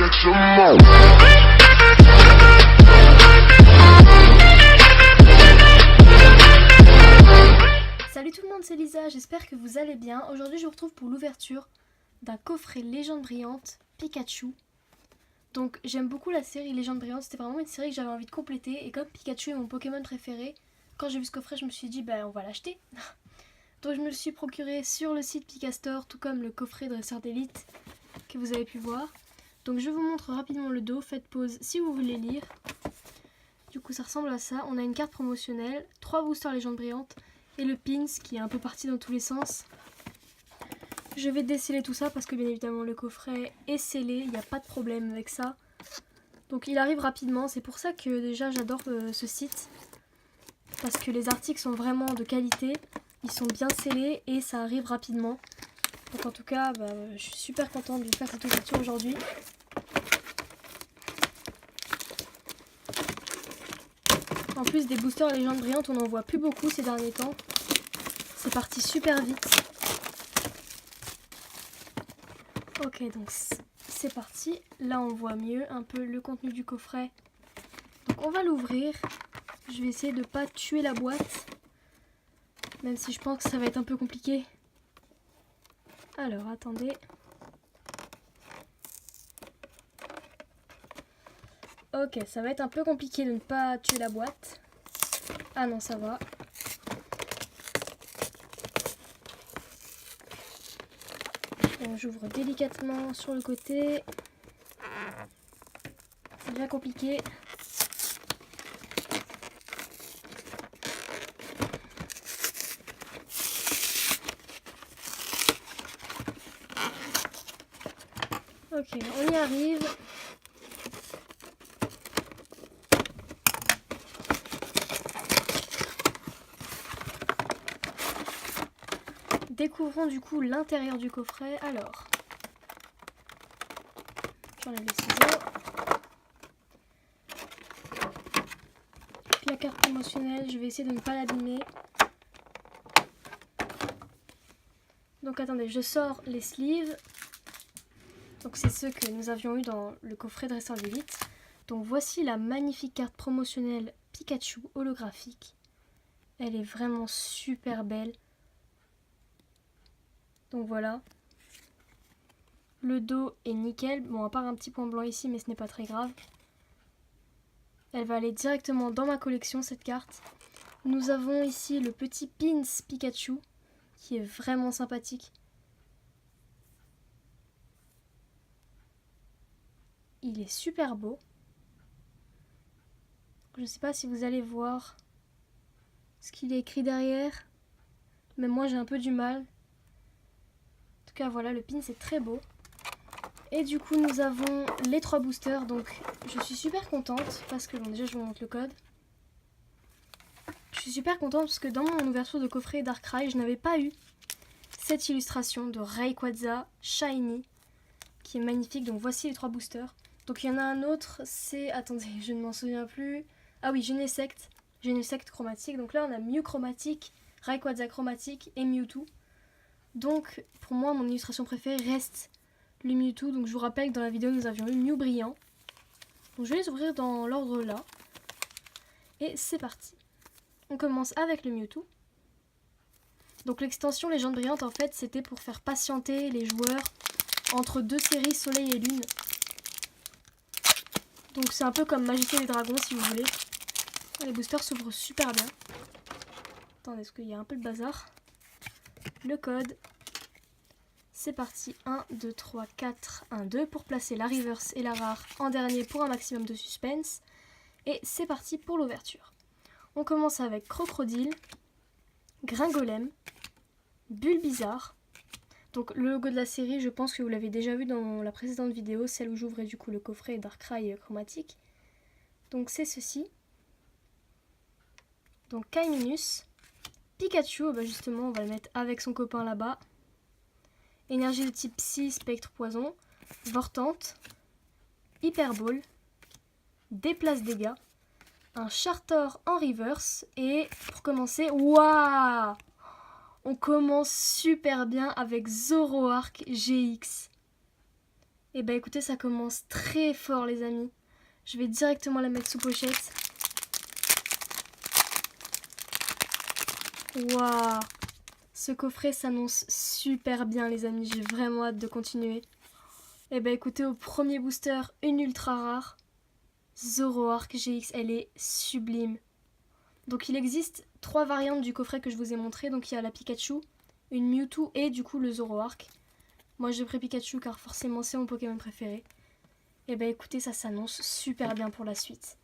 Salut tout le monde, c'est Lisa, j'espère que vous allez bien. Aujourd'hui je vous retrouve pour l'ouverture d'un coffret Légende brillante Pikachu. Donc j'aime beaucoup la série Légende brillante, c'était vraiment une série que j'avais envie de compléter. Et comme Pikachu est mon Pokémon préféré, quand j'ai vu ce coffret je me suis dit bah on va l'acheter. Donc je me le suis procuré sur le site Pikastore, tout comme le coffret Dresseur d'élite que vous avez pu voir. Donc je vous montre rapidement le dos, faites pause si vous voulez lire. Du coup ça ressemble à ça, on a une carte promotionnelle, 3 boosters Légende brillante et le pins qui est un peu parti dans tous les sens. Je vais déceler tout ça parce que bien évidemment le coffret est scellé, il n'y a pas de problème avec ça. Donc il arrive rapidement, c'est pour ça que déjà j'adore ce site. Parce que les articles sont vraiment de qualité, ils sont bien scellés et ça arrive rapidement. Donc en tout cas, je suis super contente de faire cette ouverture aujourd'hui. En plus des boosters Légendes brillantes, on n'en voit plus beaucoup ces derniers temps. C'est parti super vite. Ok, donc c'est parti. Là, on voit mieux un peu le contenu du coffret. Donc on va l'ouvrir. Je vais essayer de ne pas tuer la boîte. Même si je pense que ça va être un peu compliqué. Alors, attendez. Ok, ça va être un peu compliqué de ne pas tuer la boîte. Ah non, ça va. J'ouvre délicatement sur le côté. C'est bien compliqué. Ok, on y arrive. Découvrons du coup l'intérieur du coffret. Alors, j'enlève les ciseaux. Puis la carte promotionnelle, je vais essayer de ne pas l'abîmer. Donc attendez, je sors les sleeves. Donc c'est ceux que nous avions eu dans le coffret Dresseur d'élite. Donc voici la magnifique carte promotionnelle Pikachu holographique. Elle est vraiment super belle. Donc voilà. Le dos est nickel. Bon, à part un petit point blanc ici, mais ce n'est pas très grave. Elle va aller directement dans ma collection, cette carte. Nous avons ici le petit pins Pikachu, qui est vraiment sympathique. Il est super beau. Je ne sais pas si vous allez voir ce qu'il est écrit derrière. Même moi, j'ai un peu du mal. En tout cas, voilà, le pin c'est très beau. Et du coup, nous avons les 3 boosters. Donc, je suis super contente parce que, bon, déjà, je vous montre le code. Je suis super contente parce que dans mon ouverture de coffret Darkrai, je n'avais pas eu cette illustration de Rayquaza Shiny qui est magnifique. Donc, voici les 3 boosters. Donc, il y en a un autre, c'est... Attendez, je ne m'en souviens plus. Ah oui, Genesect chromatique. Donc là, on a Mew chromatique, Rayquaza chromatique et Mewtwo. Donc, pour moi, mon illustration préférée reste le Mewtwo. Donc, je vous rappelle que dans la vidéo, nous avions eu Mew brillant. Donc, je vais les ouvrir dans l'ordre là. Et c'est parti. On commence avec le Mewtwo. Donc, l'extension Légende brillante, en fait, c'était pour faire patienter les joueurs entre 2 séries Soleil et Lune. Donc, c'est un peu comme Magicien des Dragons, si vous voulez. Les boosters s'ouvrent super bien. Attendez, est-ce qu'il y a un peu de bazar? Le code. C'est parti. 1, 2, 3, 4, 1, 2 pour placer la reverse et la rare en dernier pour un maximum de suspense. Et c'est parti pour l'ouverture. On commence avec Crocodile, Gringolem, Bulbizarre. Donc le logo de la série, je pense que vous l'avez déjà vu dans la précédente vidéo, celle où j'ouvrais du coup le coffret Darkrai chromatique. Donc c'est ceci. Donc Kaiminus, Pikachu, justement on va le mettre avec son copain là-bas. Énergie de type Psy, Spectre, Poison, Vortante, Hyper Ball, Déplace Dégâts, un Chartor en reverse et pour commencer, waouh! On commence super bien avec Zoroark GX. Et bah écoutez, ça commence très fort les amis. Je vais directement la mettre sous pochette. Waouh! Ce coffret s'annonce super bien les amis, j'ai vraiment hâte de continuer. Et bah écoutez, au premier booster, une ultra rare. Zoroark GX, elle est sublime. Donc il existe 3 variantes du coffret que je vous ai montré. Donc il y a la Pikachu, une Mewtwo et du coup le Zoroark. Moi j'ai pris Pikachu car forcément c'est mon Pokémon préféré. Et bah écoutez, ça s'annonce super bien pour la suite.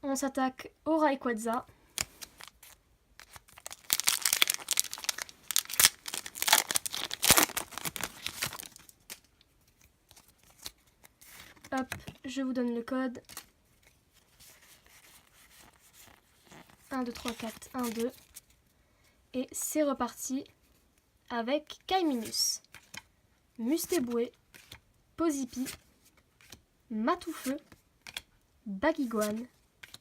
On s'attaque au Rayquaza. Hop, je vous donne le code. 1, 2, 3, 4, 1, 2. Et c'est reparti avec Kaiminus, Mustéboué, Pozipi, Matoufeu, Baguiguane,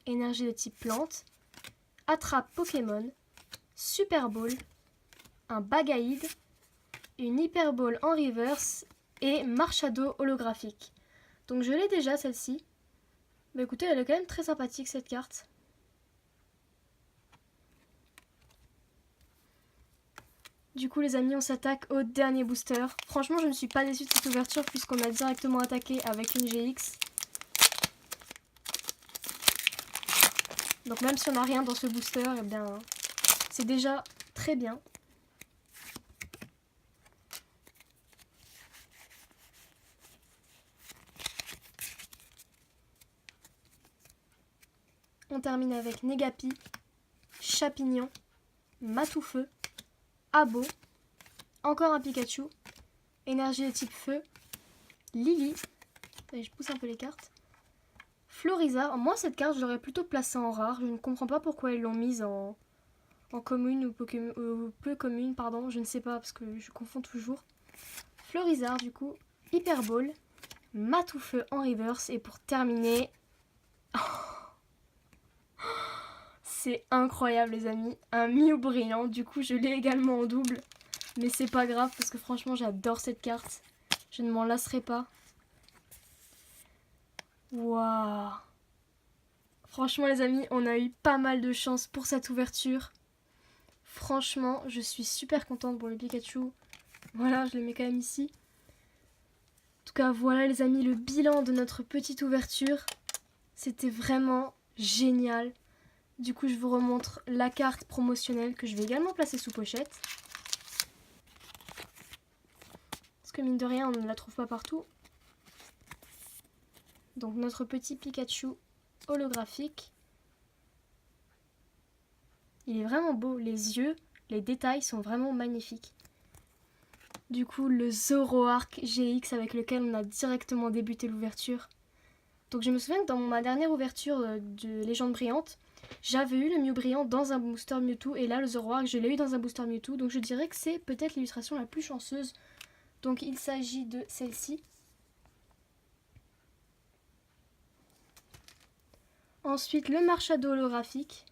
énergie de type plante, Attrape Pokémon, Super Ball, un Bagaïde, une Hyper Ball en reverse et Marshado holographique. Donc je l'ai déjà celle-ci. Mais écoutez, elle est quand même très sympathique cette carte. Du coup les amis, on s'attaque au dernier booster. Franchement, je ne suis pas déçue de cette ouverture puisqu'on a directement attaqué avec une GX. Donc même si on n'a rien dans ce booster, eh bien c'est déjà très bien. On termine avec Negapi, Chapignon, Matoufeu, Abo, encore un Pikachu, énergie de type feu, Lily, allez, je pousse un peu les cartes, Florizard. Moi cette carte je l'aurais plutôt placée en rare, je ne comprends pas pourquoi ils l'ont mise en commune ou peu commune, pardon, je ne sais pas parce que je confonds toujours. Florizard du coup, Hyper Ball, Matoufeu en reverse et pour terminer... C'est incroyable les amis, un Mew brillant, du coup je l'ai également en double. Mais c'est pas grave parce que franchement j'adore cette carte. Je ne m'en lasserai pas. Waouh! Franchement les amis, on a eu pas mal de chance pour cette ouverture. Franchement, je suis super contente pour le Pikachu. Voilà, je le mets quand même ici. En tout cas, voilà les amis, le bilan de notre petite ouverture. C'était vraiment génial. Du coup, je vous remontre la carte promotionnelle que je vais également placer sous pochette. Parce que mine de rien, on ne la trouve pas partout. Donc notre petit Pikachu holographique. Il est vraiment beau, les yeux, les détails sont vraiment magnifiques. Du coup, le Zoroark GX avec lequel on a directement débuté l'ouverture. Donc je me souviens que dans ma dernière ouverture de Légende Brillante, j'avais eu le Mew brillant dans un booster Mewtwo et là le Zoroark je l'ai eu dans un booster Mewtwo, donc je dirais que c'est peut-être l'illustration la plus chanceuse. Donc il s'agit de celle-ci. Ensuite le Marshado holographique.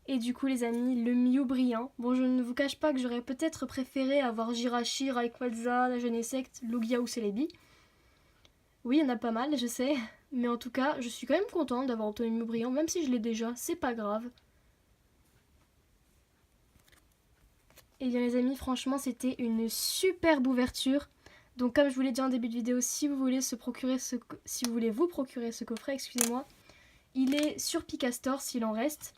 Et du coup les amis, le Mew brillant. Bon, je ne vous cache pas que j'aurais peut-être préféré avoir Jirachi, Rayquaza, la Genesect, Lugia ou Celebi. Oui, il y en a pas mal, je sais. Mais en tout cas, je suis quand même contente d'avoir obtenu Mew brillant, même si je l'ai déjà, c'est pas grave. Et bien les amis, franchement, c'était une superbe ouverture. Donc comme je vous l'ai dit en début de vidéo, si vous voulez vous procurer ce coffret, excusez-moi, il est sur Picastore s'il en reste.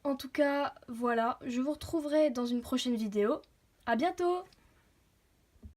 En tout cas, voilà, je vous retrouverai dans une prochaine vidéo. À bientôt!